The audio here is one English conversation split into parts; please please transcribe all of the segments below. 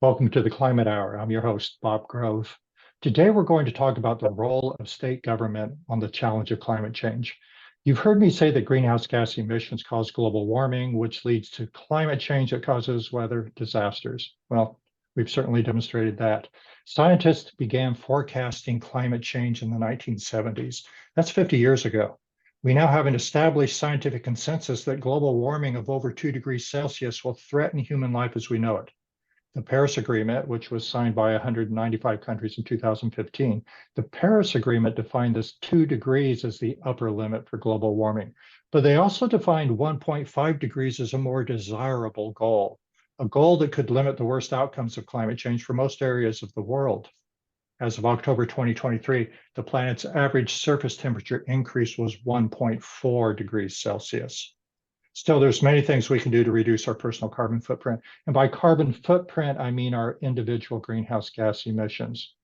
Welcome to the Climate Hour. I'm your host, Bob Grove. Today, we're going to talk about the role of state government on the challenge of climate change. You've heard me say that greenhouse gas emissions cause global warming, which leads to climate change that causes weather disasters. Well, we've certainly demonstrated that. Scientists began forecasting climate change in the 1970s. That's 50 years ago. We now have an established scientific consensus that global warming of over 2 degrees Celsius will threaten human life as we know it. The Paris Agreement, which was signed by 195 countries in 2015, the Paris Agreement defined this 2 degrees as the upper limit for global warming. But they also defined 1.5 degrees as a more desirable goal, a goal that could limit the worst outcomes of climate change for most areas of the world. As of October 2023, the planet's average surface temperature increase was 1.4 degrees Celsius. Still, there's many things we can do to reduce our personal carbon footprint. And by carbon footprint, I mean our individual greenhouse gas emissions.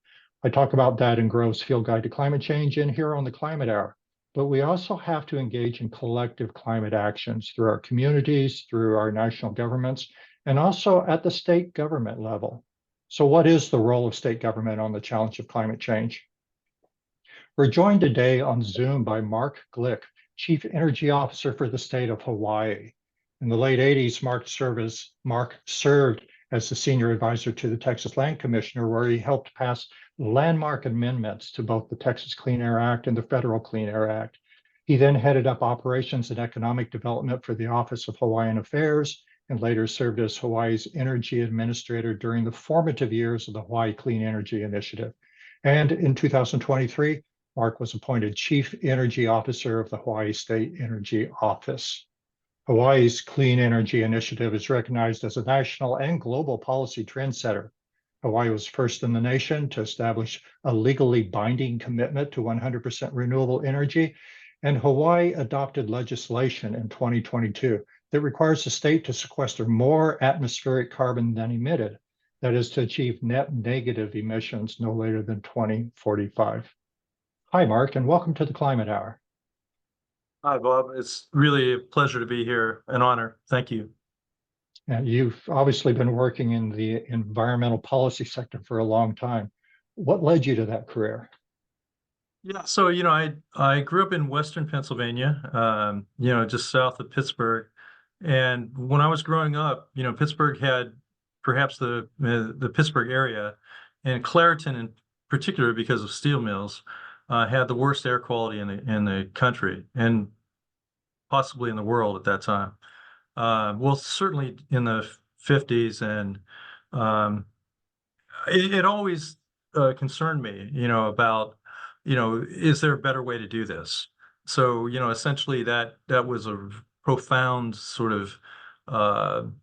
I talk about that in Grove's Field Guide to Climate Change and here on the Climate Hour. But we also have to engage in collective climate actions through our communities, through our national governments, and also at the state government level. So what is the role of state government on the challenge of climate change? We're joined today on Zoom by Mark Glick, Chief Energy Officer for the State of Hawaii. In the late 80s, Mark served as the Senior Advisor to the Texas Land Commissioner, where he helped pass landmark amendments to both the Texas Clean Air Act and the Federal Clean Air Act. He then headed up operations and economic development for the Office of Hawaiian Affairs and later served as Hawaii's energy administrator during the formative years of the Hawaii Clean Energy Initiative. And in 2023, Mark was appointed Chief Energy Officer of the Hawaii State Energy Office. Hawaii's Clean Energy Initiative is recognized as a national and global policy trendsetter. Hawaii was first in the nation to establish a legally binding commitment to 100% renewable energy, and Hawaii adopted legislation in 2022 that requires the state to sequester more atmospheric carbon than emitted, that is, to achieve net negative emissions no later than 2045. Hi, Mark, and welcome to the Climate Hour. Hi, Bob. It's really a pleasure to be here, an honor. Thank you. You've obviously been working in the environmental policy sector for a long time. What led you to that career? Yeah, so I grew up in Western Pennsylvania, just south of Pittsburgh. And when I was growing up, Pittsburgh had perhaps the Pittsburgh area, and Clairton in particular, because of steel mills, had the worst air quality in the country and possibly in the world at that time. Well, certainly in the 50s, and it always concerned me, about, is there a better way to do this? So, essentially that was a profound sort of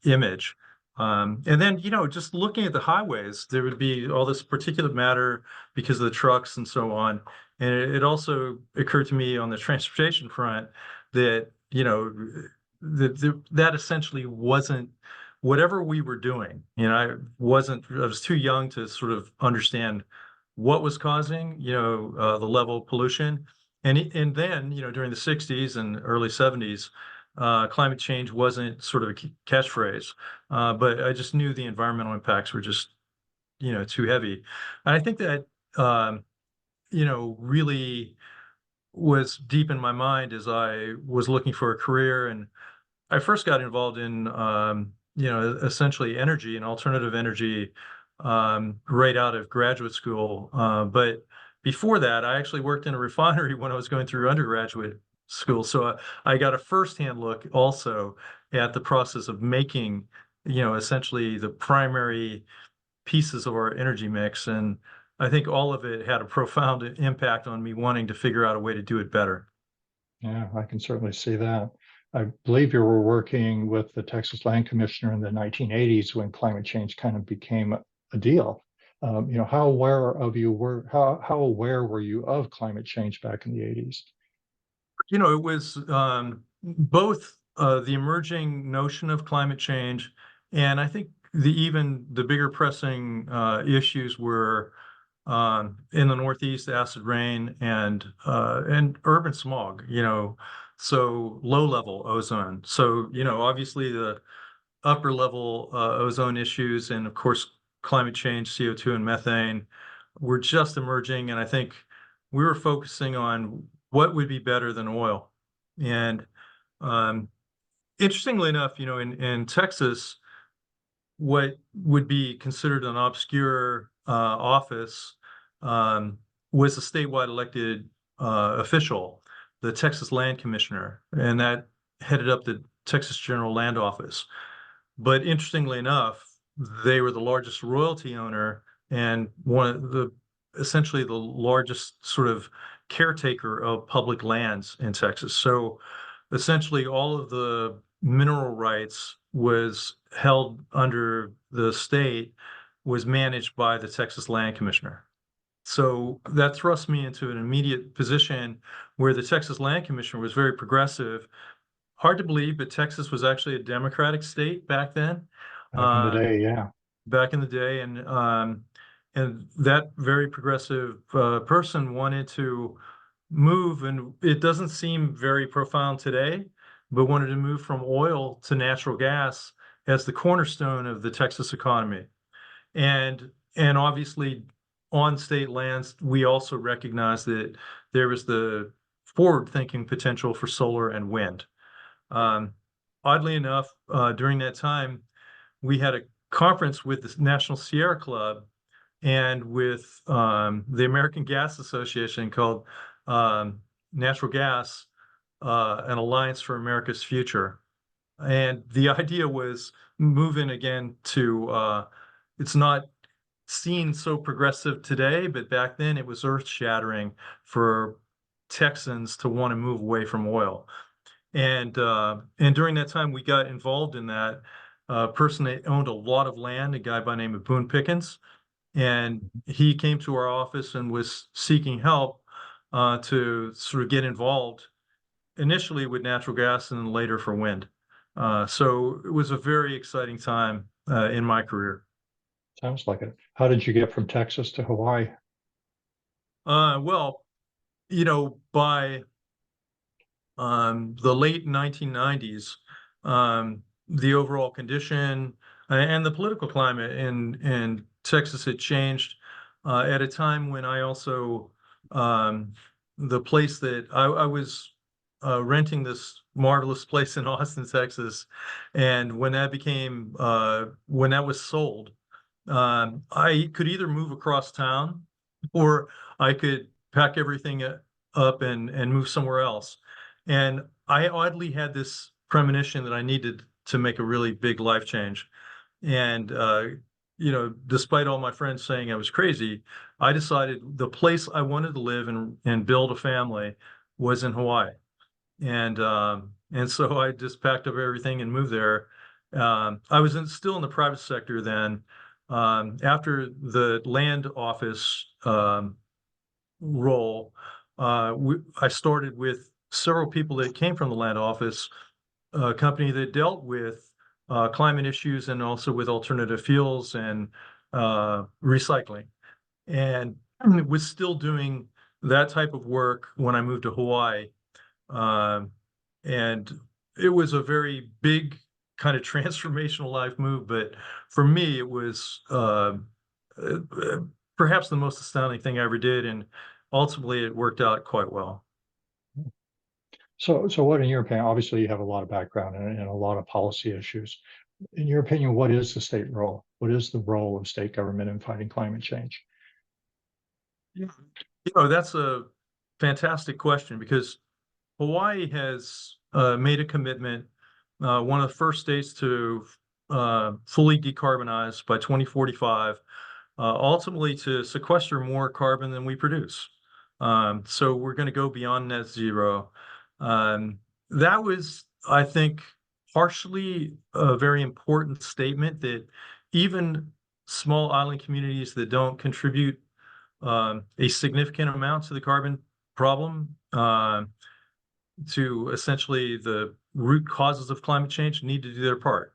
image. And then, just looking at the highways, there would be all this particulate matter because of the trucks and so on. And it also occurred to me on the transportation front that, that essentially wasn't whatever we were doing. I was too young to sort of understand what was causing, the level of pollution. And then, during the 60s and early 70s, climate change wasn't sort of a catchphrase, but I just knew the environmental impacts were just, too heavy. And I think that, really was deep in my mind as I was looking for a career. And I first got involved in, essentially energy and alternative energy right out of graduate school. But before that, I actually worked in a refinery when I was going through undergraduate school. So I got a firsthand look also at the process of making, essentially the primary pieces of our energy mix. And I think all of it had a profound impact on me wanting to figure out a way to do it better. Yeah, I can certainly see that. I believe you were working with the Texas Land Commissioner in the 1980s when climate change kind of became a deal. How aware were you of climate change back in the 80s? It was both the emerging notion of climate change, and I think even the bigger pressing issues were in the Northeast, acid rain and urban smog. So low level ozone. So obviously the upper level ozone issues, and of course climate change, CO2 and methane, were just emerging, and I think we were focusing on what would be better than oil. And um, interestingly enough, in Texas, what would be considered an obscure office um, was a statewide elected official, the Texas Land Commissioner, and that headed up the Texas General Land Office. But interestingly enough, they were the largest royalty owner and essentially the largest sort of caretaker of public lands in Texas. So essentially all of the mineral rights was held under the state, was managed by the Texas Land Commissioner. So that thrust me into an immediate position where the Texas Land Commissioner was very progressive. Hard to believe, but Texas was actually a Democratic state back then. Back in the day, yeah. Back in the day, and that very progressive person wanted to move, and it doesn't seem very profound today, but wanted to move from oil to natural gas as the cornerstone of the Texas economy. And obviously on state lands, we also recognize that there was the forward-thinking potential for solar and wind. Oddly enough, during that time, we had a conference with the National Sierra Club and with the American Gas Association called Natural Gas, an Alliance for America's Future. And the idea was moving again to, it's not seen so progressive today, but back then it was earth-shattering for Texans to want to move away from oil. And during that time, we got involved in that. Person that owned a lot of land, a guy by the name of Boone Pickens, and he came to our office and was seeking help to sort of get involved initially with natural gas and then later for wind. So it was a very exciting time in my career. Sounds like it. How did you get from Texas to Hawaii? Well, by the late 1990s, the overall condition and the political climate in Texas had changed at a time when I also, the place that I was renting this marvelous place in Austin, Texas, and when that when that was sold, I could either move across town or I could pack everything up and move somewhere else. And I oddly had this premonition that I needed to make a really big life change. And, despite all my friends saying I was crazy, I decided the place I wanted to live and build a family was in Hawaii. And so I just packed up everything and moved there. I was still in the private sector then. After the land office role, I started with several people that came from the land office, a company that dealt with climate issues and also with alternative fuels and recycling. And was still doing that type of work when I moved to Hawaii. And it was a very big kind of transformational life move, but for me, it was perhaps the most astounding thing I ever did, and ultimately it worked out quite well. So what, in your opinion, obviously you have a lot of background and a lot of policy issues. In your opinion, what is the state role? What is the role of state government in fighting climate change? That's a fantastic question because Hawaii has made a commitment, one of the first states to fully decarbonize by 2045, ultimately to sequester more carbon than we produce. So we're going to go beyond net zero. That was, I think, partially a very important statement that even small island communities that don't contribute a significant amount to the carbon problem, to essentially the root causes of climate change, need to do their part.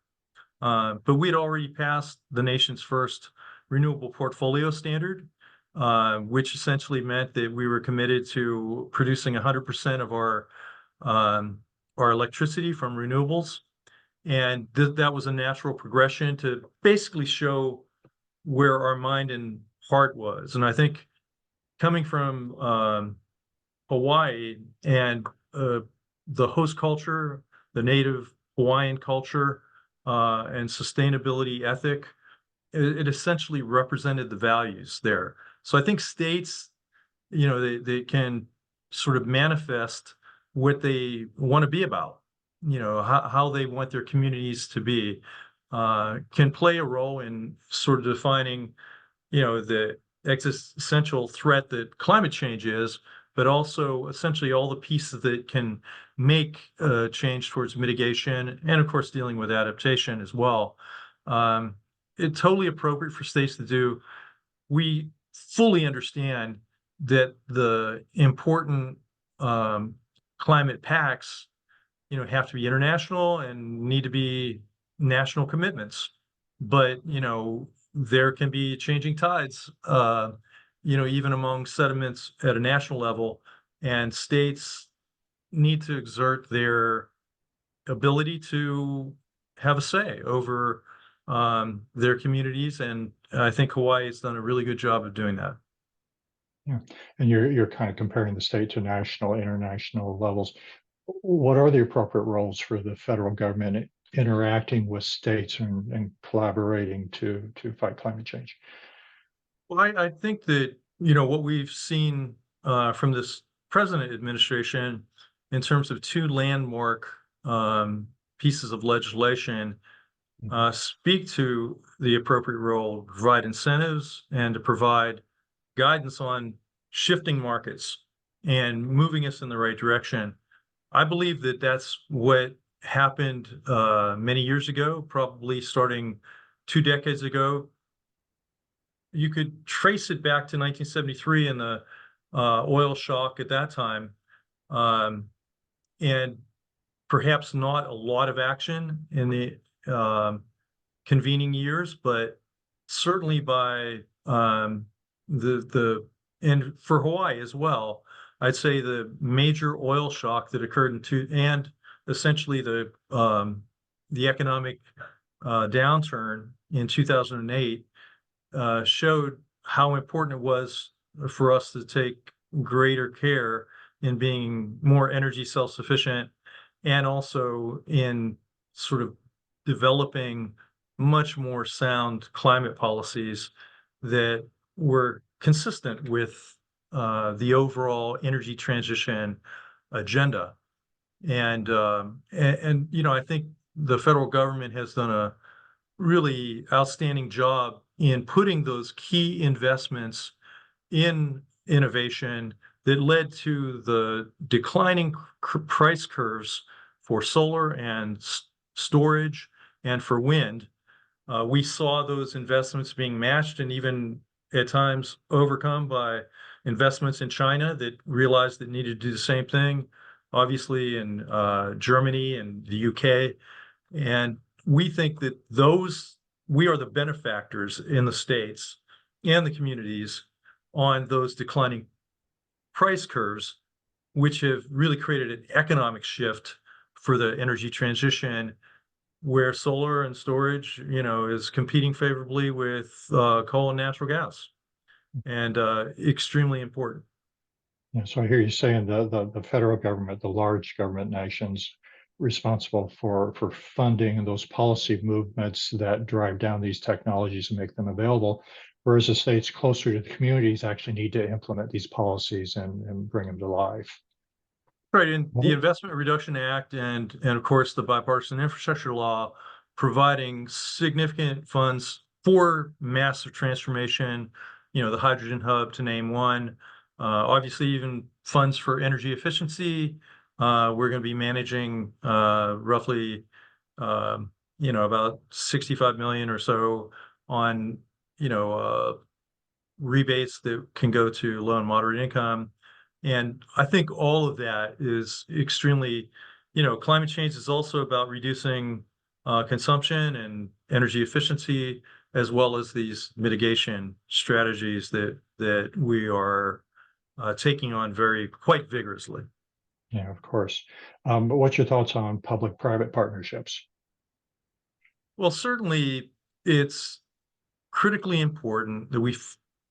But we'd already passed the nation's first renewable portfolio standard, which essentially meant that we were committed to producing 100% of our electricity from renewables. And that was a natural progression to basically show where our mind and heart was. And I think coming from Hawaii and the host culture, the native Hawaiian culture, and sustainability ethic, it essentially represented the values there. So I think states, they can sort of manifest what they want to be about, how they want their communities to be, can play a role in sort of defining, the existential threat that climate change is, but also essentially all the pieces that can make change towards mitigation and, of course, dealing with adaptation as well. It's totally appropriate for states to do. We fully understand that the important climate pacts, have to be international and need to be national commitments. But, there can be changing tides, even among sediments at a national level, and states need to exert their ability to have a say over their communities. And I think Hawaii has done a really good job of doing that. Yeah, and you're kind of comparing the state to national, international levels. What are the appropriate roles for the federal government interacting with states and collaborating to fight climate change? Well, I think that, what we've seen from this president administration in terms of two landmark pieces of legislation speak to the appropriate role, provide incentives and to provide guidance on shifting markets and moving us in the right direction. I believe that that's what happened many years ago, probably starting 2 decades ago. You could trace it back to 1973 and the oil shock at that time, and perhaps not a lot of action in the convening years, but certainly by the and for Hawaii as well, I'd say the major oil shock that occurred and essentially the economic downturn in 2008 showed how important it was for us to take greater care in being more energy self-sufficient and also in sort of developing much more sound climate policies that were consistent with the overall energy transition agenda. And I think the federal government has done a really outstanding job in putting those key investments in innovation that led to the declining price curves for solar and storage and for wind. We saw those investments being matched and even at times overcome by investments in China that realized it needed to do the same thing, obviously in Germany and the UK. And we think that we are the benefactors in the states and the communities on those declining price curves, which have really created an economic shift for the energy transition where solar and storage, is competing favorably with coal and natural gas, and extremely important. Yeah, so I hear you saying the federal government, the large government nations responsible for funding those policy movements that drive down these technologies and make them available, whereas the states closer to the communities actually need to implement these policies and bring them to life. Right, and the Well, Investment Reduction Act and of course the bipartisan infrastructure law providing significant funds for massive transformation, the hydrogen hub to name one. Obviously, even funds for energy efficiency. We're going to be managing roughly, about 65 million or so on, rebates that can go to low and moderate income. And I think all of that is extremely, climate change is also about reducing consumption and energy efficiency, as well as these mitigation strategies that we are taking on quite vigorously. yeah, of course. But what's your thoughts on public-private partnerships? Well, certainly it's critically important that we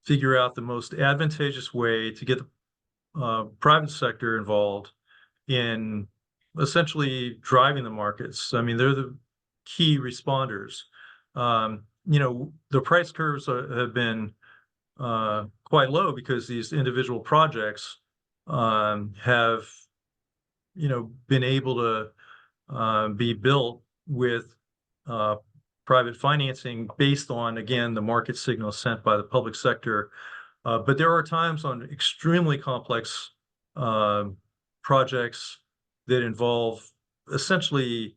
figure out the most advantageous way to get the private sector involved in essentially driving the markets. I mean, they're the key responders. The price curves have been quite low because these individual projects have, been able to be built with uh, private financing based on, again, the market signals sent by the public sector. But there are times on extremely complex projects that involve essentially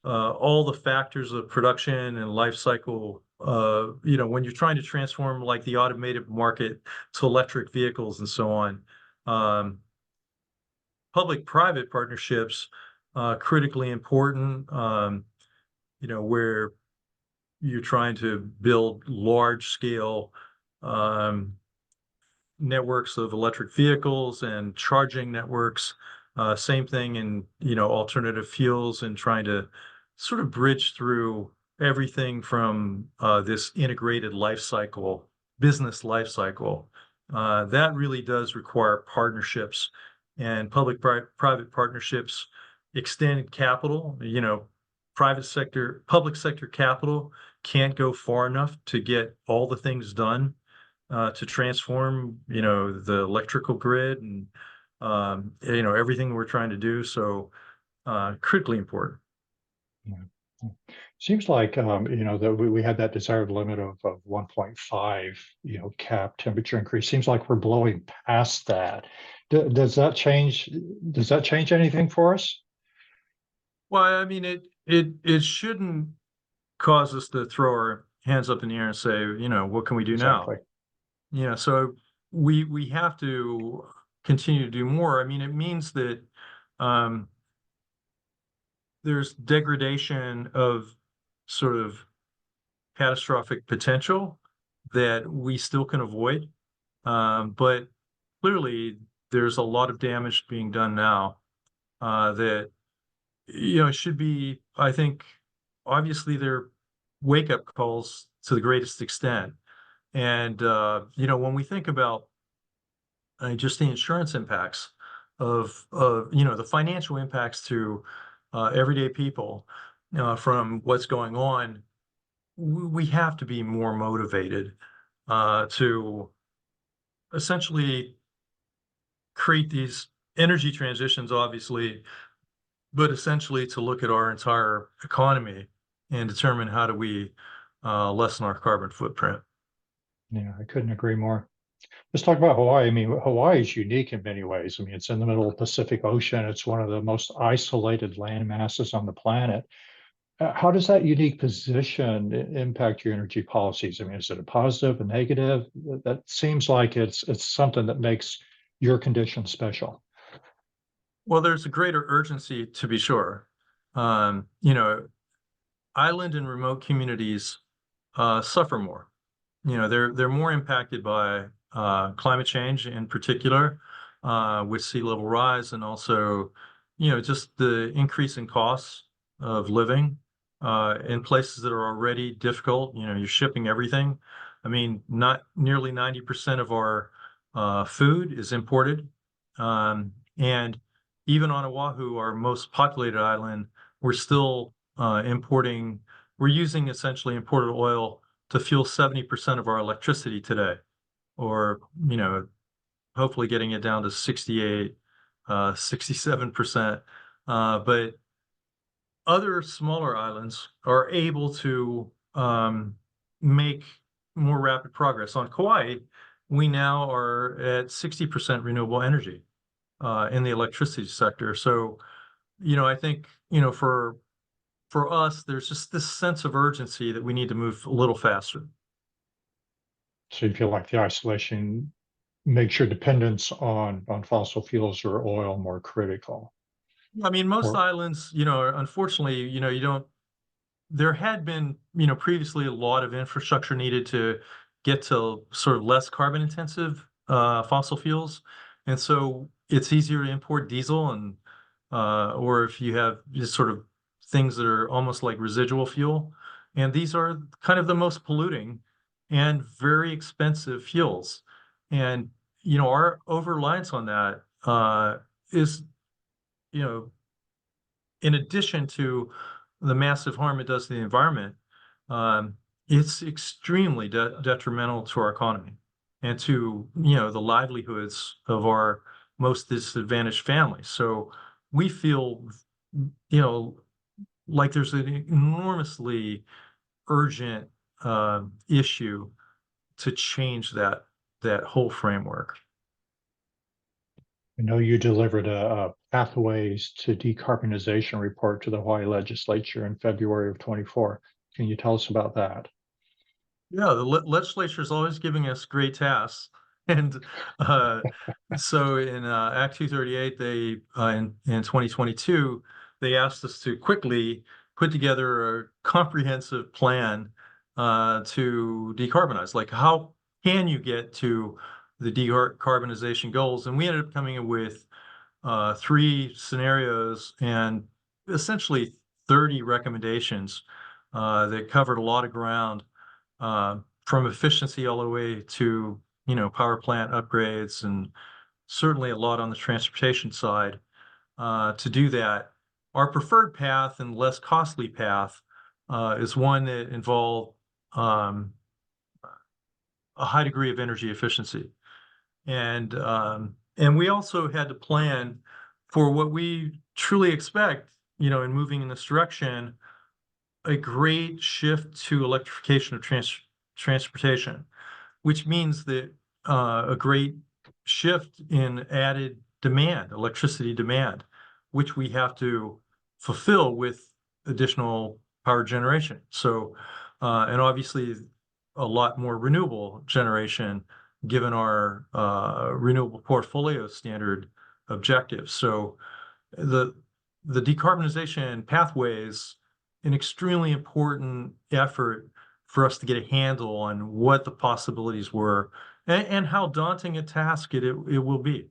all the factors of production and life cycle. When you're trying to transform like the automotive market to electric vehicles and so on, um, public-private partnerships critically important. Where you're trying to build large-scale um, networks of electric vehicles and charging networks. Same thing in, alternative fuels and trying to sort of bridge through everything from this integrated life cycle, business life cycle. That really does require partnerships and public-private partnerships, extended capital, public sector capital can't go far enough to get all the things done to transform, the electrical grid and, everything we're trying to do. So, critically important. Yeah. Seems like, that we had that desired limit of 1.5, cap temperature increase. Seems like we're blowing past that. Does that change? Does that change anything for us? Well, I mean, it shouldn't cause us to throw our hands up in the air and say, what can we do now? Exactly. So we have to continue to do more. I mean, it means that um, there's degradation of sort of catastrophic potential that we still can avoid. But clearly, there's a lot of damage being done now that, should be, I think, obviously, they're wake-up calls to the greatest extent. And, when we think about just the insurance impacts of the financial impacts to everyday people from what's going on, we have to be more motivated to essentially create these energy transitions, obviously, but essentially to look at our entire economy and determine how do we lessen our carbon footprint. Yeah, I couldn't agree more. Let's talk about Hawaii. I mean, Hawaii is unique in many ways. I mean, it's in the middle of the Pacific Ocean. It's one of the most isolated land masses on the planet. How does that unique position impact your energy policies? I mean, is it a positive, a negative? That seems like it's something that makes your condition special. Well, there's a greater urgency to be sure. Island and remote communities suffer more. They're more impacted by climate change in particular, with sea level rise, and also, just the increase in costs of living in places that are already difficult. You're shipping everything. I mean, not nearly 90% of our food is imported, and even on Oahu, our most populated island, we're still importing. We're using essentially imported oil to fuel 70% of our electricity today, or, hopefully getting it down to 68, 67%. But other smaller islands are able to make more rapid progress. On Kauai, we now are at 60% renewable energy in the electricity sector. So, I think, for us, there's just this sense of urgency that we need to move a little faster. So you feel like the isolation makes your dependence on fossil fuels or oil more critical. I mean, most Or islands, unfortunately, you don't, there had been, previously a lot of infrastructure needed to get to sort of less carbon intensive fossil fuels. And so it's easier to import diesel and, or if you have just sort of things that are almost like residual fuel. And these are kind of the most polluting. and very expensive fuels. And, you know, our over-reliance on that is, you know, in addition to the massive harm it does to the environment, um, it's extremely detrimental to our economy and to, you know, the livelihoods of our most disadvantaged families. So we feel, you know, like there's an enormously urgent issue to change that whole framework. I know you delivered a Pathways to Decarbonization report to the Hawaii legislature in February of 24. Can you tell us about that? Yeah, the legislature is always giving us great tasks, and uh, so in Act 238, they in 2022, they asked us to quickly put together a comprehensive plan to decarbonize. Like, how can you get to the decarbonization goals? And we ended up coming up with three scenarios and essentially 30 recommendations that covered a lot of ground, from efficiency all the way to, you know, power plant upgrades, and certainly a lot on the transportation side. To do that, our preferred path and less costly path is one that involved um, a high degree of energy efficiency. And we also had to plan for what we truly expect, you know, in moving in this direction, a great shift to electrification of transportation, which means that a great shift in added demand, electricity demand, which we have to fulfill with additional power generation. So, and obviously a lot more renewable generation given our renewable portfolio standard objectives. So the decarbonization pathways, an extremely important effort for us to get a handle on what the possibilities were, and how daunting a task it will be.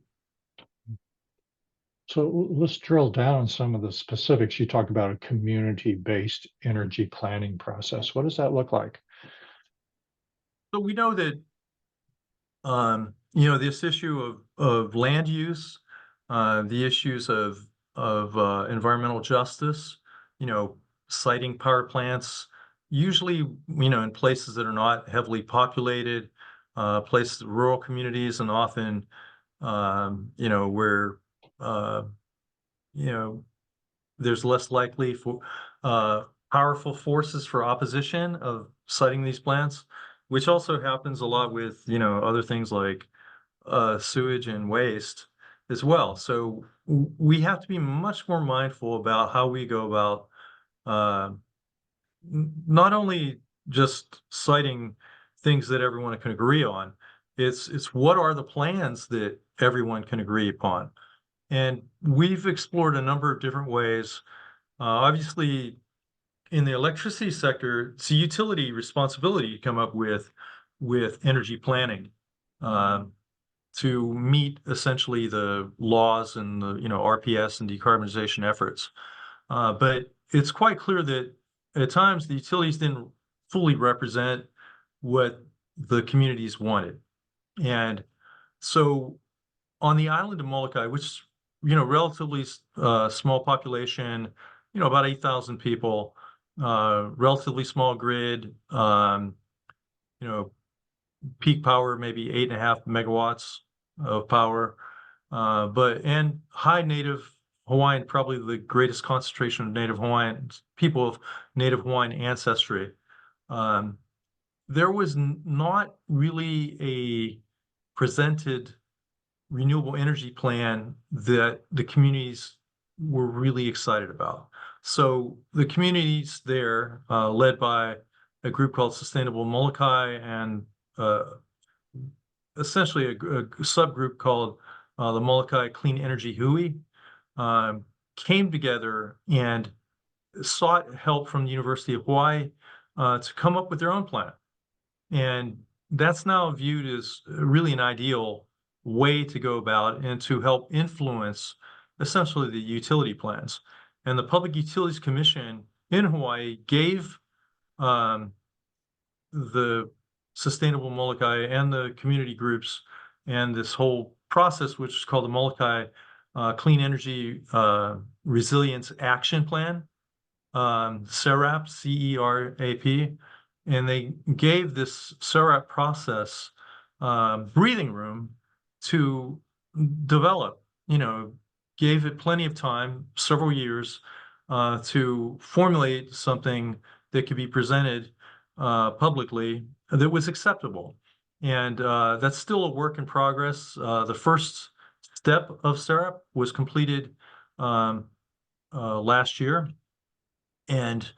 So let's drill down on some of the specifics. You talked about a community-based energy planning process. What does that look like? So we know that you know, this issue of land use, the issues of environmental justice, you know, siting power plants, usually, you know, in places that are not heavily populated, places, rural communities, and often, you know, where, uh, you know, there's less likely for powerful forces for opposition of siting these plants, which also happens a lot with, you know, other things like sewage and waste as well. So we have to be much more mindful about how we go about uh, not only just citing things that everyone can agree on. It's what are the plans that everyone can agree upon. And we've explored a number of different ways. Obviously, in the electricity sector, it's a utility responsibility to come up with energy planning. Um, to meet essentially the laws and the, you know, RPS and decarbonization efforts. But it's quite clear that at times the utilities didn't fully represent what the communities wanted. And so on the island of Molokai, which, you know, relatively small population, you know, about 8,000 people, relatively small grid, you know, peak power, maybe 8.5 megawatts of power, but and high Native Hawaiian, probably the greatest concentration of Native Hawaiian people of Native Hawaiian ancestry. Um, there was not really a presented renewable energy plan that the communities were really excited about. So the communities there, led by a group called Sustainable Molokai and uh, essentially a subgroup called the Molokai Clean Energy Hui, came together and sought help from the University of Hawaii to come up with their own plan. And that's now viewed as really an ideal way to go about and to help influence essentially the utility plans. And the Public Utilities Commission in Hawaii gave um, the sustainable Molokai and the community groups and this whole process, which is called the Molokai Clean Energy Resilience Action Plan, CERAP, CERAP, and they gave this CERAP process breathing room to develop, gave it plenty of time, several years, to formulate something that could be presented publicly that was acceptable. And that's still a work in progress. The first step of CERAP was completed last year, and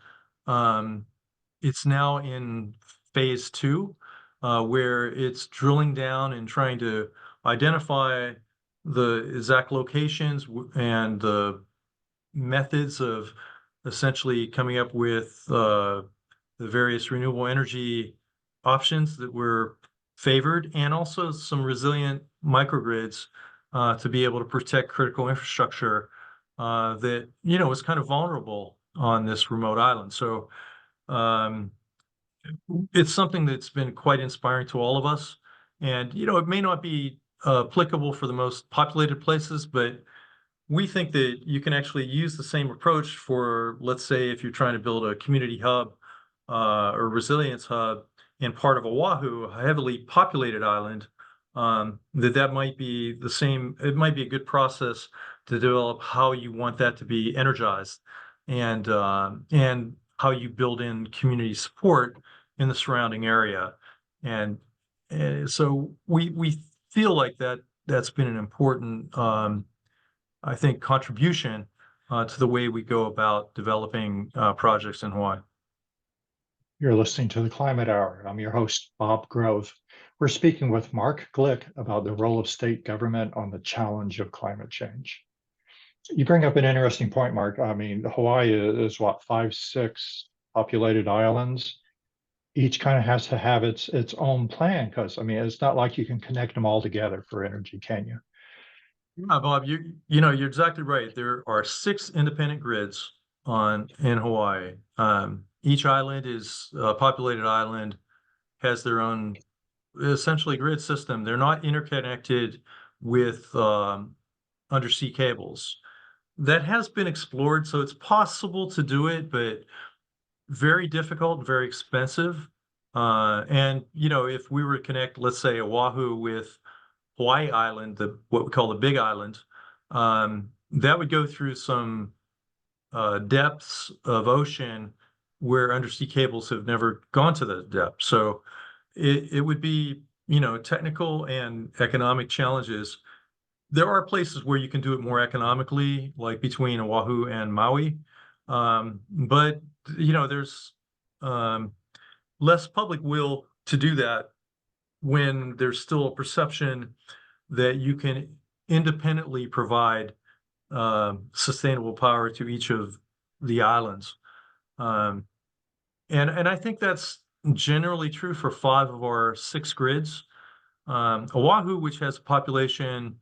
it's now in phase two, where it's drilling down and trying to identify the exact locations and the methods of essentially coming up with the various renewable energy options that were favored, and also some resilient microgrids to be able to protect critical infrastructure that is kind of vulnerable on this remote island. So it's something that's been quite inspiring to all of us. And it may not be applicable for the most populated places, but we think that you can actually use the same approach for, let's say, if you're trying to build a community hub or resilience hub in part of Oahu, a heavily populated island, that might be the same. It might be a good process to develop how you want that to be energized, and how you build in community support in the surrounding area. And so we feel like that's been an important, I think, contribution to the way we go about developing projects in Hawaii. You're listening to the Climate Hour. I'm your host, Bob Grove. We're speaking with Mark Glick about the role of state government on the challenge of climate change. You bring up an interesting point, Mark. I mean, Hawaii is what, 5, 6 populated islands. Each kind of has to have its own plan, because I mean, it's not like you can connect them all together for energy, can you? Yeah, Bob, you're exactly right. There are 6 independent grids in Hawaii. Each island is a populated island, has their own essentially grid system. They're not interconnected with undersea cables. That has been explored, so it's possible to do it, but very difficult and very expensive. And if we were to connect, let's say, Oahu with Hawaii Island, what we call the Big Island, that would go through some depths of ocean where undersea cables have never gone to the depth. So it would be, technical and economic challenges. There are places where you can do it more economically, like between Oahu and Maui. But there's less public will to do that when there's still a perception that you can independently provide sustainable power to each of the islands. And I think that's generally true for 5 of our 6 grids. Oahu, which has a population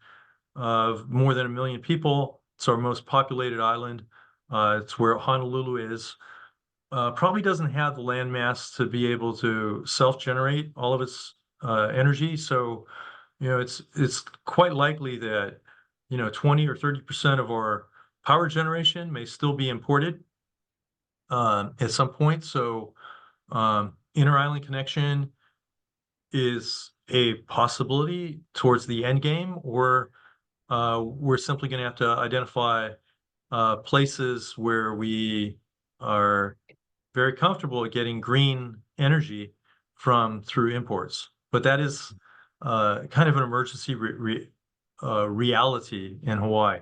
of more than 1 million people, it's our most populated island. It's where Honolulu is. Probably doesn't have the landmass to be able to self-generate all of its energy. So, it's quite likely that 20 or 30% of our power generation may still be imported at some point. So, inter-island connection is a possibility towards the end game, or we're simply going to have to identify places where we are very comfortable at getting green energy through imports. But that is kind of an emergency reality in Hawaii.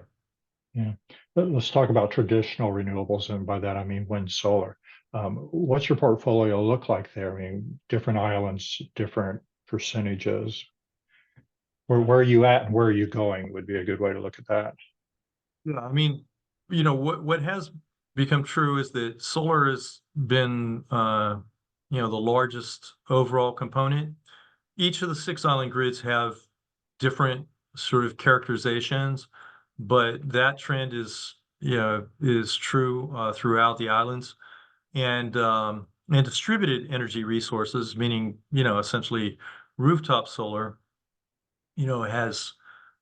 Yeah. Let's talk about traditional renewables, and by that I mean wind, solar. What's your portfolio look like there? I mean, different islands, different percentages. Where are you at and where are you going would be a good way to look at that. Yeah, I mean, what has become true is that solar has been the largest overall component. Each of the 6 island grids have different sort of characterizations, but that trend is true throughout the islands. And and distributed energy resources, meaning, essentially rooftop solar, has,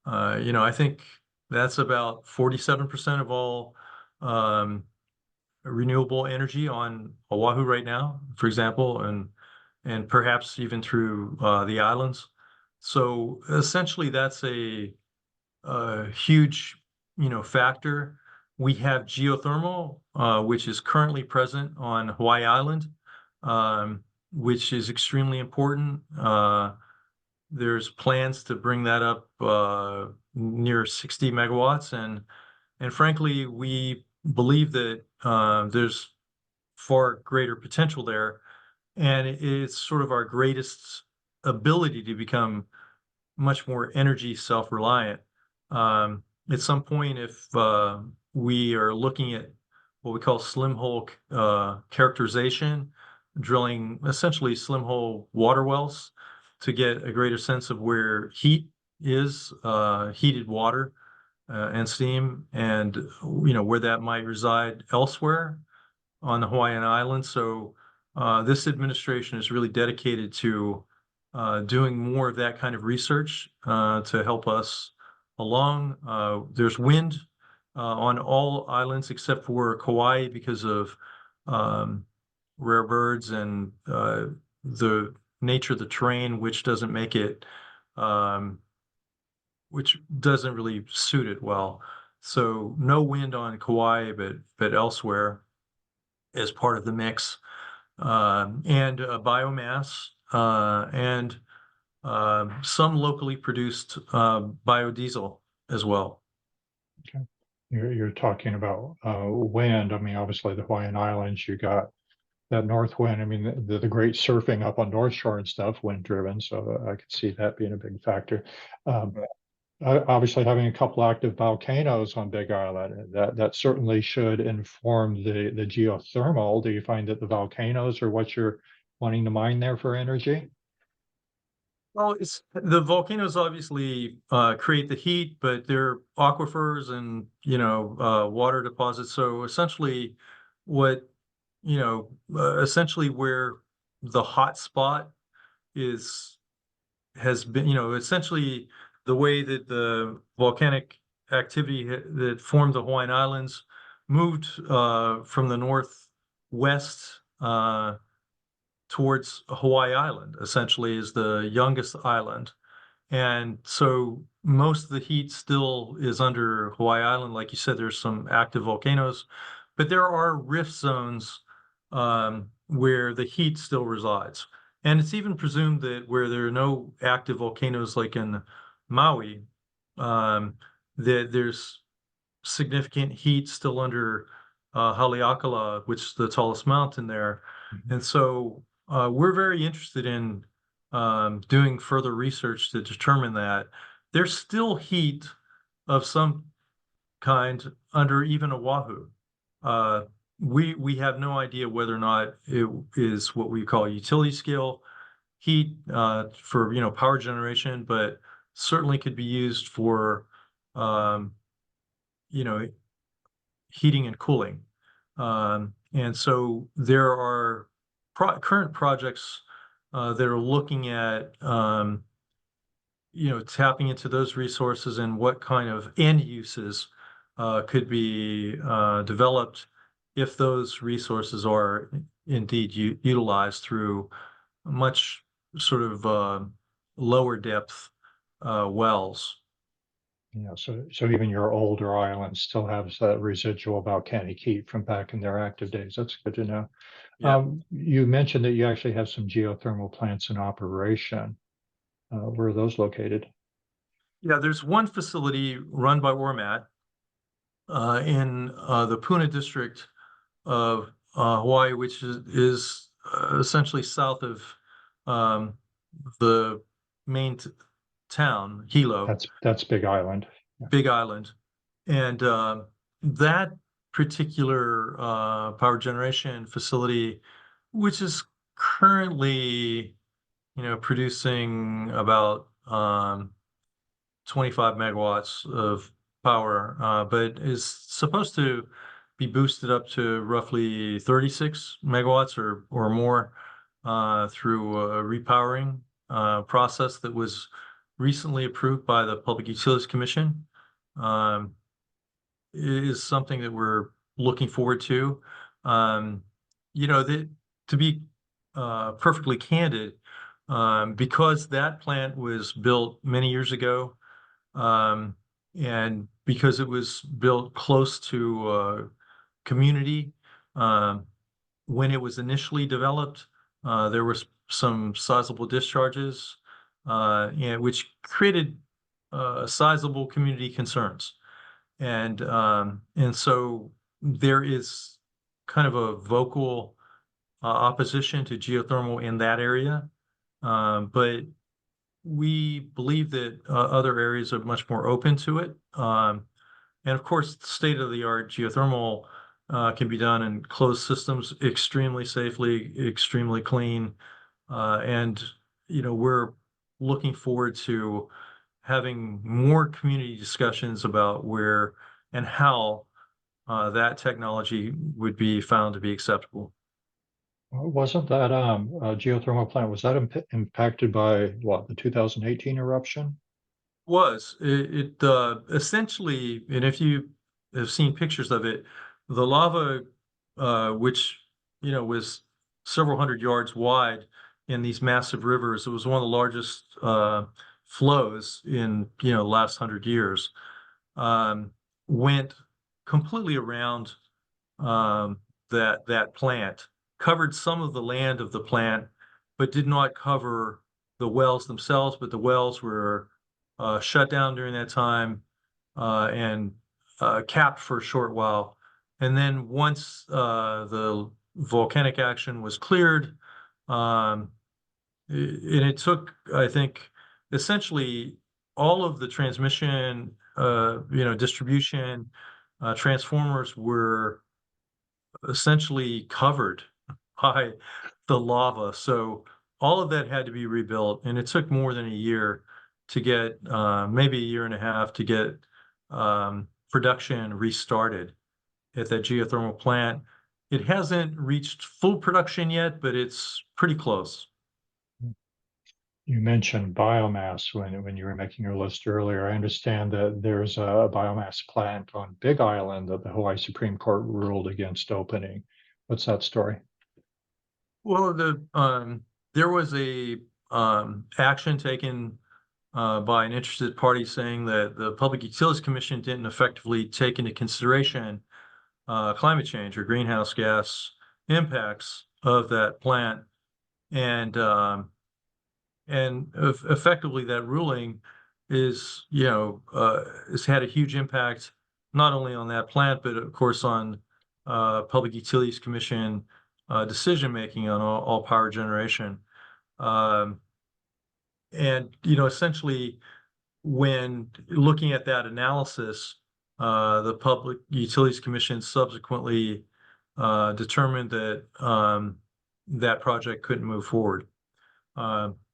I think that's about 47% of all um, renewable energy on Oahu right now, for example, and perhaps even through the islands. So essentially, that's a huge, factor. We have geothermal, which is currently present on Hawaii Island, um, which is extremely important. There's plans to bring that up near 60 megawatts, and frankly, we believe that there's far greater potential there, and it's sort of our greatest ability to become much more energy self-reliant. At some point, if we are looking at what we call slim hole characterization, drilling essentially slim hole water wells to get a greater sense of where heat is, heated water and steam, and where that might reside elsewhere on the Hawaiian Islands. So this administration is really dedicated to doing more of that kind of research to help us along. There's wind on all islands except for Kauai because of um, rare birds and the nature of the terrain, um, which doesn't really suit it well. So no wind on Kauai, but elsewhere as part of the mix, and biomass, and some locally produced biodiesel as well. Okay. You're talking about wind. I mean, obviously the Hawaiian Islands, you got that north wind. I mean, the great surfing up on North Shore and stuff, wind driven. So I could see that being a big factor. Um, Obviously, having a couple active volcanoes on Big Island, that certainly should inform the geothermal. Do you find that the volcanoes are what you're wanting to mine there for energy? Well, it's the volcanoes obviously create the heat, but they're aquifers and water deposits. So essentially, what essentially where the hot spot is has been, essentially the way that the volcanic activity that formed the Hawaiian Islands moved from the northwest towards Hawaii Island, essentially is the youngest island. And so most of the heat still is under Hawaii Island. Like you said, there's some active volcanoes, but there are rift zones where the heat still resides. And it's even presumed that where there are no active volcanoes, like in Maui, um, that there's significant heat still under Haleakala, which is the tallest mountain there. Mhm. And so we're very interested in doing further research to determine that there's still heat of some kind under even Oahu. Uh, we have no idea whether or not it is what we call utility scale heat for power generation, but certainly could be used for um, you know heating and cooling. And so there are current projects that are looking at tapping into those resources and what kind of end uses could be developed if those resources are indeed utilized through much sort of lower depth wells. Yeah, so even your older island still has that residual volcanic heat from back in their active days. That's good to know. Yeah. You mentioned that you actually have some geothermal plants in operation. Where are those located? Yeah, there's one facility run by Ormat in the Puna district of Hawaii, which is essentially south of um, the main town, Hilo, That's Big Island. Yeah. Big Island. And that particular power generation facility, which is currently, producing about 25 megawatts of power, but is supposed to be boosted up to roughly 36 megawatts or more through a repowering process that was recently approved by the Public Utilities Commission. Is something that we're looking forward to. To be perfectly candid, because that plant was built many years ago, and because it was built close to community, when it was initially developed, there was some sizable discharges, and which created sizable community concerns. And so there is kind of a vocal opposition to geothermal in that area, but we believe that other areas are much more open to it. And of course, state-of-the-art geothermal can be done in closed systems extremely safely, extremely clean, and we're looking forward to having more community discussions about where and how that technology would be found to be acceptable. Wasn't that geothermal plant, was that impacted by what, the 2018 eruption? Was it, essentially, and if you have seen pictures of it, the lava, which was several hundred yards wide in these massive rivers, it was one of the largest flows in the last 100 years. Went completely around that plant, covered some of the land of the plant, but did not cover the wells themselves. But the wells were shut down during that time and capped for a short while. And then once the volcanic action was cleared, and it took, I think, essentially all of the transmission, distribution, transformers were essentially covered by the lava. So all of that had to be rebuilt, and it took more than a year to get, maybe a year and a half to get production restarted at that geothermal plant. It hasn't reached full production yet, but it's pretty close. You mentioned biomass when you were making your list earlier. I understand that there's a biomass plant on Big Island that the Hawaii Supreme Court ruled against opening. What's that story? Well, there was a action taken by an interested party saying that the Public Utilities Commission didn't effectively take into consideration climate change or greenhouse gas impacts of that plant, and effectively that ruling is has had a huge impact not only on that plant but of course on Public Utilities Commission decision making on all power generation. Um, and essentially, when looking at that analysis, the Public Utilities Commission subsequently determined that that project couldn't move forward.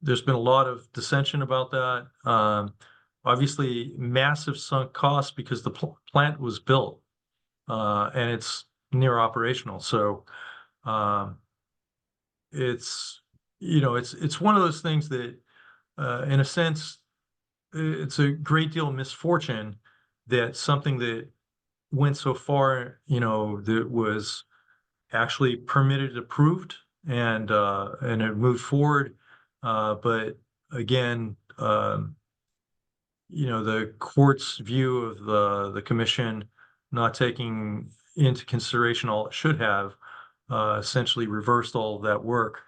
There's been a lot of dissension about that. Obviously, massive sunk costs because the plant was built and it's near operational. So it's it's one of those things that, in a sense, it's a great deal of misfortune that something that went so far, that was actually permitted, approved, and it moved forward. But again, the court's view of the commission not taking into consideration all it should have, essentially reversed all of that work.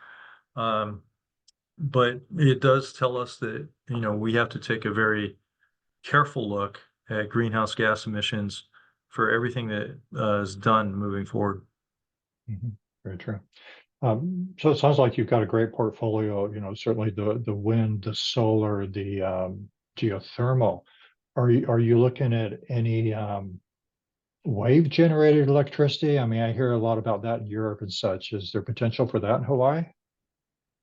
But it does tell us that, we have to take a very careful look at greenhouse gas emissions for everything that is done moving forward. Mhm. Very true. So it sounds like you've got a great portfolio, certainly the wind, the solar, the geothermal. Are you looking at any wave generated electricity? I mean, I hear a lot about that in Europe and such. Is there potential for that in Hawaii?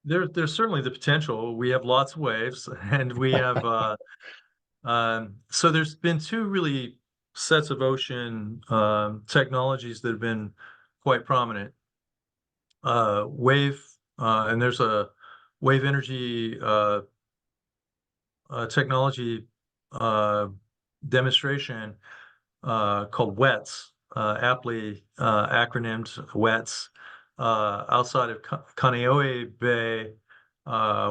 There's certainly the potential. We have lots of waves, and we have so there's been two really sets of ocean technologies that have been quite prominent. Wave, and there's a wave energy technology demonstration called WETS, aptly acronymed WETS, outside of Kaneohe Bay,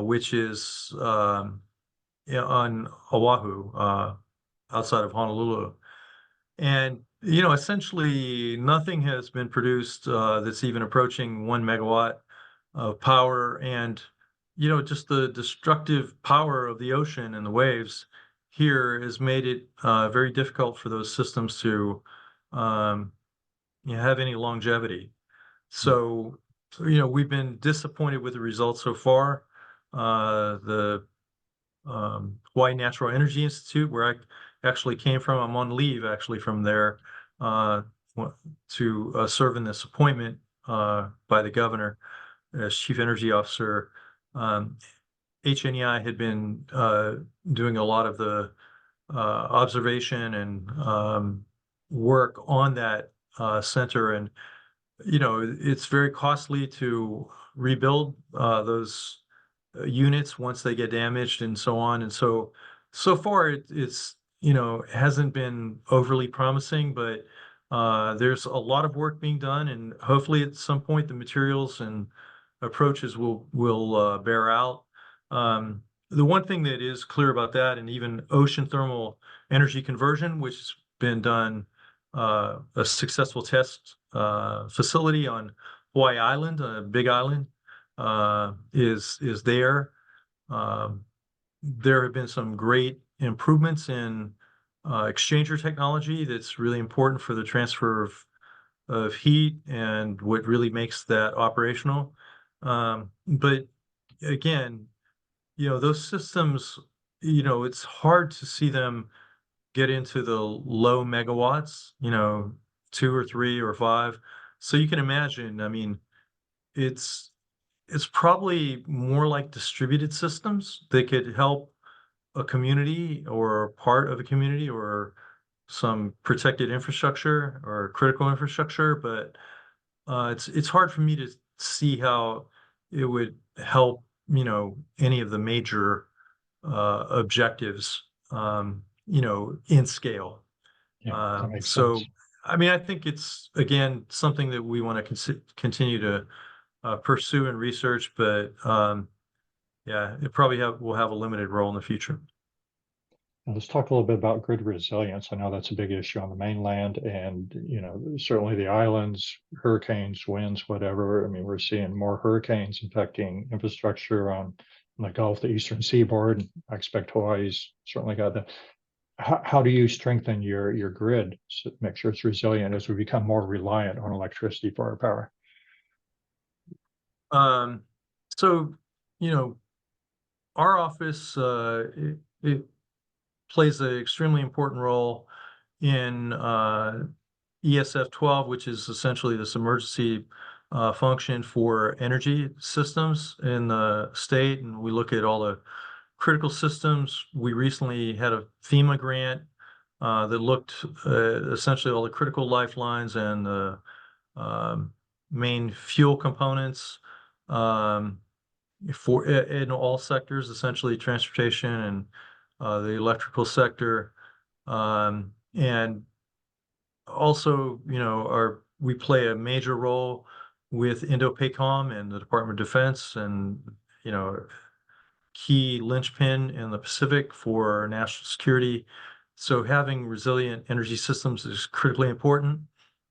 which is on Oahu, outside of Honolulu. And, essentially nothing has been produced that's even approaching 1 megawatt of power. And, just the destructive power of the ocean and the waves here has made it very difficult for those systems to um, have any longevity. So, we've been disappointed with the results so far. The Hawaii Natural Energy Institute, where I actually came from. I'm on leave actually from there uh, to serve in this appointment by the governor as chief energy officer. HNEI had been doing a lot of the observation and work on that center, and it's very costly to rebuild those units once they get damaged and so on. And so far it's hasn't been overly promising, but there's a lot of work being done, and hopefully at some point the materials and approaches will bear out. The one thing that is clear about that, and even ocean thermal energy conversion, which has been done, a successful test facility on Hawaii Island, a big island, is there. Um, there have been some great improvements in exchanger technology that's really important for the transfer of heat and what really makes that operational. But again, those systems, it's hard to see them get into the low megawatts, 2 or 3 or 5. So you can imagine, I mean, it's it's probably more like distributed systems that could help a community or part of a community or some protected infrastructure or critical infrastructure, but it's hard for me to see how it would help, any of the major objectives, in scale. Yeah, that makes So, sense. I mean, I think it's again something that we want to continue to pursue and research, but yeah, it probably will have a limited role in the future. Now, let's talk a little bit about grid resilience. I know that's a big issue on the mainland, and certainly the islands, hurricanes, winds, whatever. I mean, we're seeing more hurricanes affecting infrastructure on the Gulf, the eastern seaboard. I expect Hawaii's certainly got that. How do you strengthen your grid to make sure it's resilient as we become more reliant on electricity for our power? Um, so, you know, our office it plays an extremely important role in ESF 12, which is essentially this emergency function for energy systems in the state. And we look at all the critical systems. We recently had a FEMA grant that looked essentially all the critical lifelines and the main fuel components um, for in all sectors, essentially transportation and the electrical sector. And also, we play a major role with Indo-PACOM and the Department of Defense, and you know, key linchpin in the Pacific for national security. So having resilient energy systems is critically important.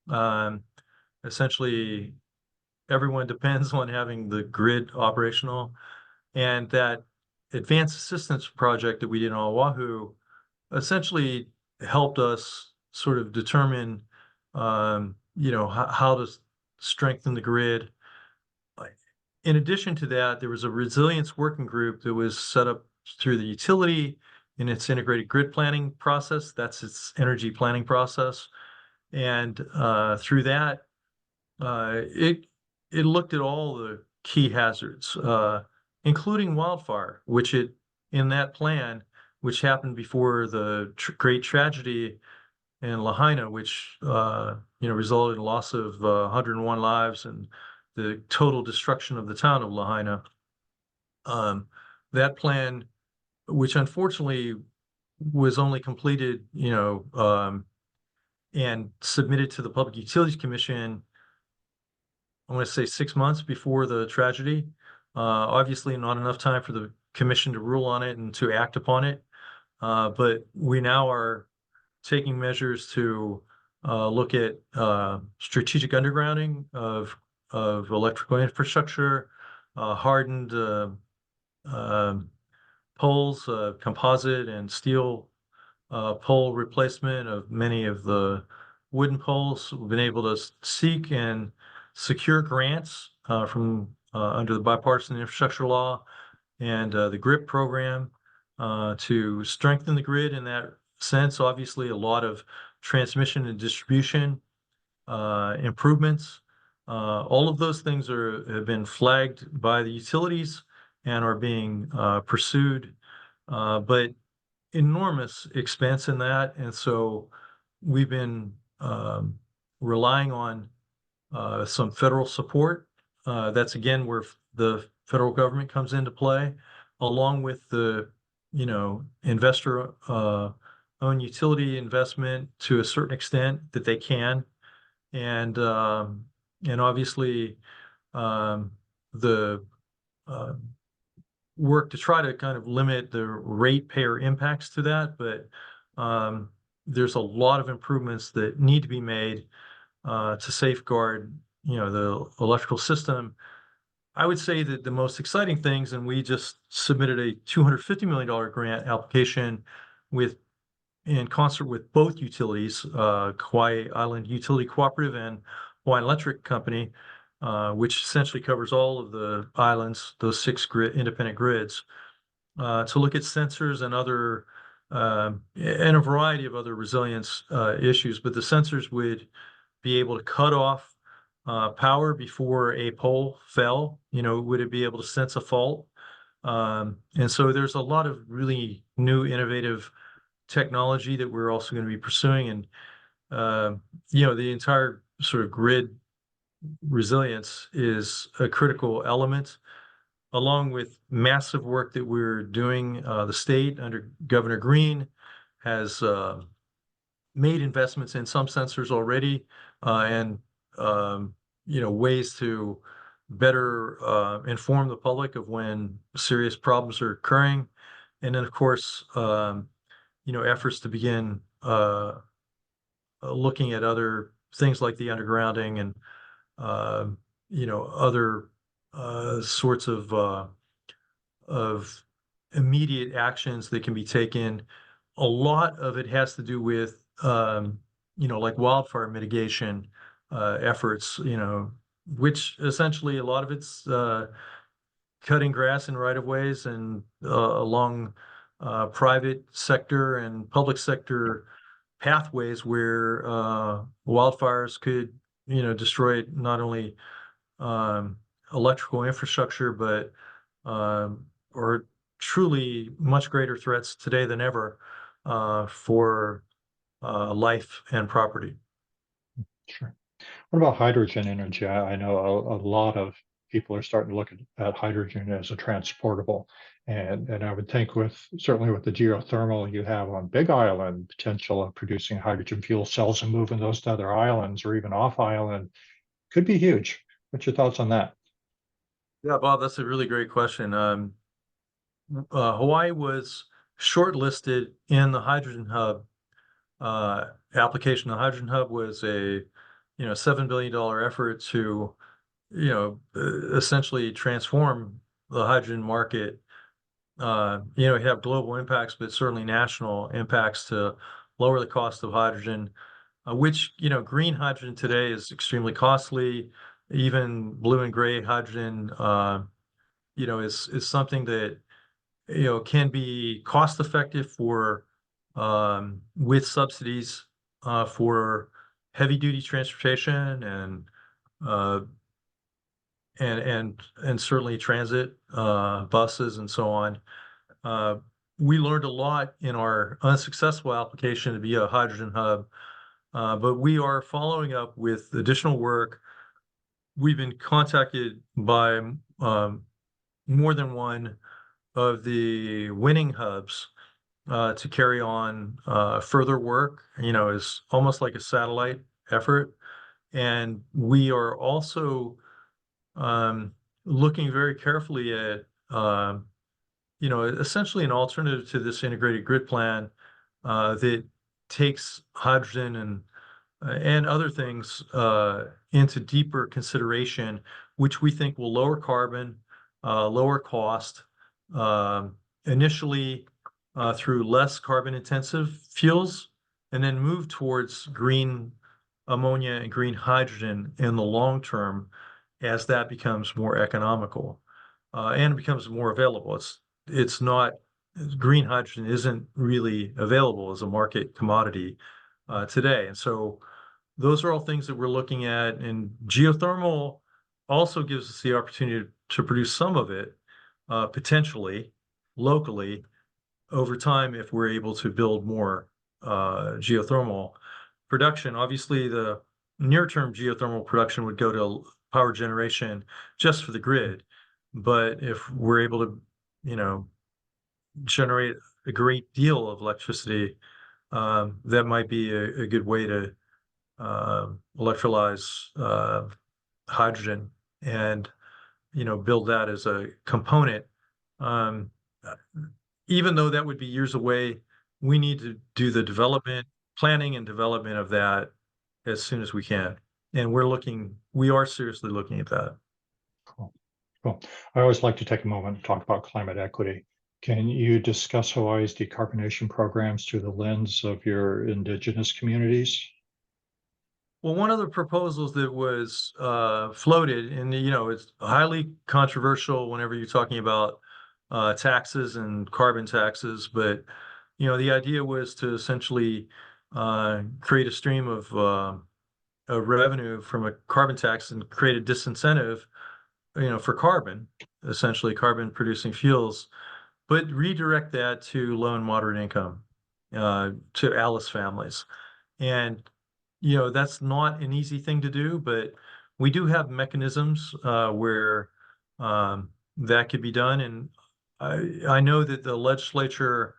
Um, Essentially, everyone depends on having the grid operational, and that advanced assistance project that we did on Oahu essentially helped us sort of determine, how to strengthen the grid. In addition to that, there was a resilience working group that was set up through the utility in its integrated grid planning process. That's its energy planning process. And through that, it looked at all the key hazards, including wildfire, which in that plan, which happened before the great tragedy, in Lahaina, which resulted in loss of 101 lives and the total destruction of the town of Lahaina. That plan, which unfortunately was only completed, and submitted to the Public Utilities Commission, I want to say 6 months before the tragedy. Obviously, not enough time for the commission to rule on it and to act upon it. But we now are taking measures to look at strategic undergrounding of electrical infrastructure, hardened poles, composite and steel pole replacement of many of the wooden poles. We've been able to seek and secure grants from under the bipartisan infrastructure law and the GRIP program to strengthen the grid in that sense. Obviously, a lot of transmission and distribution improvements. All of those things have been flagged by the utilities and are being pursued, but enormous expense in that. And so we've been relying on some federal support. That's again where the federal government comes into play, along with the investor owned utility investment to a certain extent that they can, and obviously the work to try to kind of limit the ratepayer impacts to that. But there's a lot of improvements that need to be made to safeguard the electrical system. I would say that the most exciting things, and we just submitted a $250 million grant application in concert with both utilities, Kauai Island Utility Cooperative and Hawaiian Electric Company, which essentially covers all of the islands, those 6 independent grids, to look at sensors and other and a variety of other resilience issues. But the sensors would be able to cut off power before a pole fell. Would it be able to sense a fault? And so there's a lot of really new, innovative technology that we're also going to be pursuing. And the entire sort of grid resilience is a critical element, along with massive work that we're doing. The state under Governor Green has made investments in some sensors already, and ways to better inform the public of when serious problems are occurring. And then, of course, efforts to begin looking at other things like the undergrounding and other sorts of immediate actions that can be taken. A lot of it has to do with like wildfire mitigation efforts, which essentially a lot of it's cutting grass in right-of-ways and along private sector and public sector pathways where wildfires could destroy not only electrical infrastructure, but or truly much greater threats today than ever for life and property. Sure. What about hydrogen energy? I know a lot of people are starting to look at hydrogen as a transportable. And I would think certainly with the geothermal you have on Big Island, potential of producing hydrogen fuel cells and moving those to other islands or even off island could be huge. What's your thoughts on that? Yeah, Bob, that's a really great question. Hawaii was shortlisted in the Hydrogen Hub application. The Hydrogen Hub was a $7 billion effort to essentially transform the hydrogen market. Have global impacts, but certainly national impacts to lower the cost of hydrogen, which green hydrogen today is extremely costly. Even blue and gray hydrogen, is something that can be cost effective for with subsidies for heavy duty transportation and certainly transit, buses and so on. we learned a lot in our unsuccessful application to be a hydrogen hub, but we are following up with additional work. We've been contacted by more than one of the winning hubs to carry on further work, is almost like a satellite effort. And we are also looking very carefully at, essentially an alternative to this integrated grid plan that takes hydrogen and other things into deeper consideration, which we think will lower carbon, lower cost, initially through less carbon intensive fuels, and then move towards green ammonia and green hydrogen in the long term as that becomes more economical and becomes more available. It's not green hydrogen isn't really available as a market commodity today. And so those are all things that we're looking at. And geothermal also gives us the opportunity to produce some of it potentially locally over time if we're able to build more geothermal production. Obviously, the near-term geothermal production would go to power generation just for the grid. But if we're able to, generate a great deal of electricity, that might be a good way to electrolyze hydrogen and build that as a component. Um, Even though that would be years away, we need to do the planning and development of that as soon as we can. And we are seriously looking at that. Cool. Cool. I always like to take a moment to talk about climate equity. Can you discuss Hawaii's decarbonization programs through the lens of your indigenous communities? Well, one of the proposals that was floated, and it's highly controversial whenever you're talking about taxes and carbon taxes, but the idea was to essentially create a stream of revenue from a carbon tax and create a disincentive, for carbon, essentially carbon producing fuels, but redirect that to low and moderate income, to ALICE families. And that's not an easy thing to do, but we do have mechanisms where that could be done. And I know that the legislature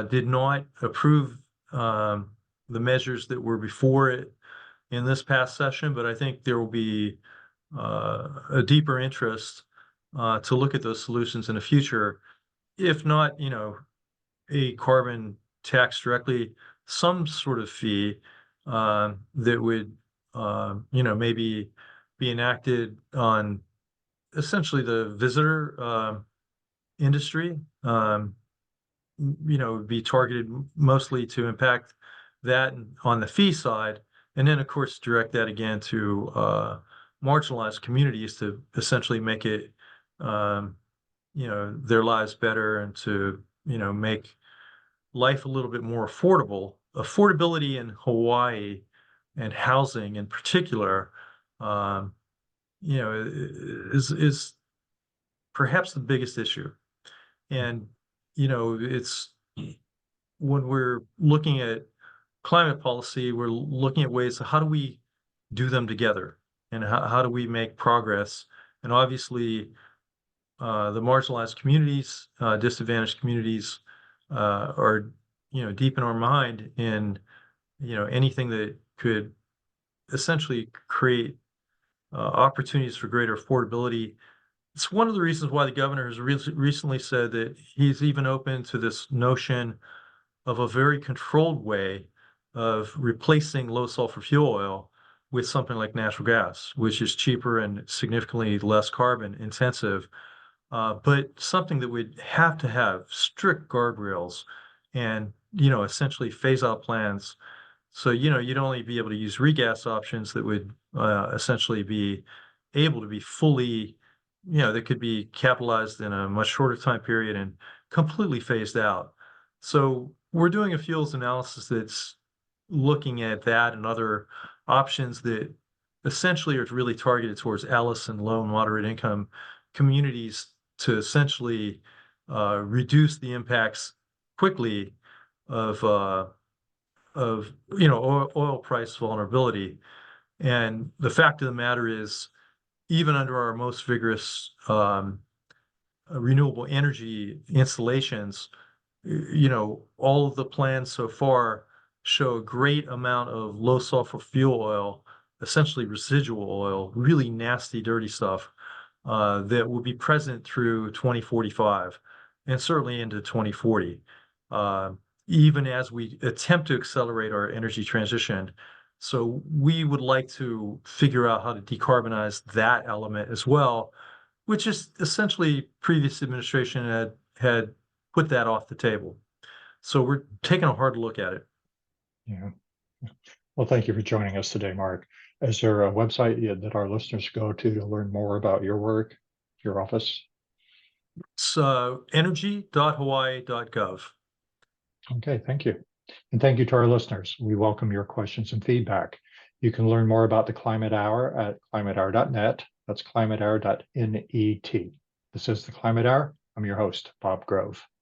did not approve the measures that were before it in this past session, but I think there will be a deeper interest to look at those solutions in the future. If not, a carbon tax directly, some sort of fee that would, maybe be enacted on essentially the visitor industry, would be targeted mostly to impact that on the fee side. And then, of course, direct that again to marginalized communities to essentially make it, their lives better and to, make life a little bit more affordable. Affordability in Hawaii and housing in particular, is perhaps the biggest issue. And, it's when we're looking at climate policy, we're looking at ways of how do we do them together and how do we make progress? And obviously, the marginalized communities, disadvantaged communities are, deep in our mind in, anything that could essentially create opportunities for greater affordability. It's one of the reasons why the governor has recently said that he's even open to this notion of a very controlled way of replacing low sulfur fuel oil with something like natural gas, which is cheaper and significantly less carbon intensive, but something that would have to have strict guardrails and, essentially phase out plans. So, you'd only be able to use regas options that would essentially be able to be fully, that could be capitalized in a much shorter time period and completely phased out. So we're doing a fuels analysis that's looking at that and other options that essentially are really targeted towards ALICE and low and moderate income communities to essentially reduce the impacts quickly of oil price vulnerability. And the fact of the matter is, even under our most vigorous renewable energy installations, all of the plans so far show a great amount of low sulfur fuel oil, essentially residual oil, really nasty, dirty stuff that will be present through 2045 and certainly into 2040. Even as we attempt to accelerate our energy transition. So we would like to figure out how to decarbonize that element as well, which is essentially previous administration had put that off the table. So we're taking a hard look at it. Yeah. Well, thank you for joining us today, Mark. Is there a website that our listeners go to learn more about your work, your office? It's energy.hawaii.gov. Okay, thank you. And thank you to our listeners. We welcome your questions and feedback. You can learn more about the Climate Hour at climatehour.net. That's climatehour.net. This is the Climate Hour. I'm your host, Bob Grove.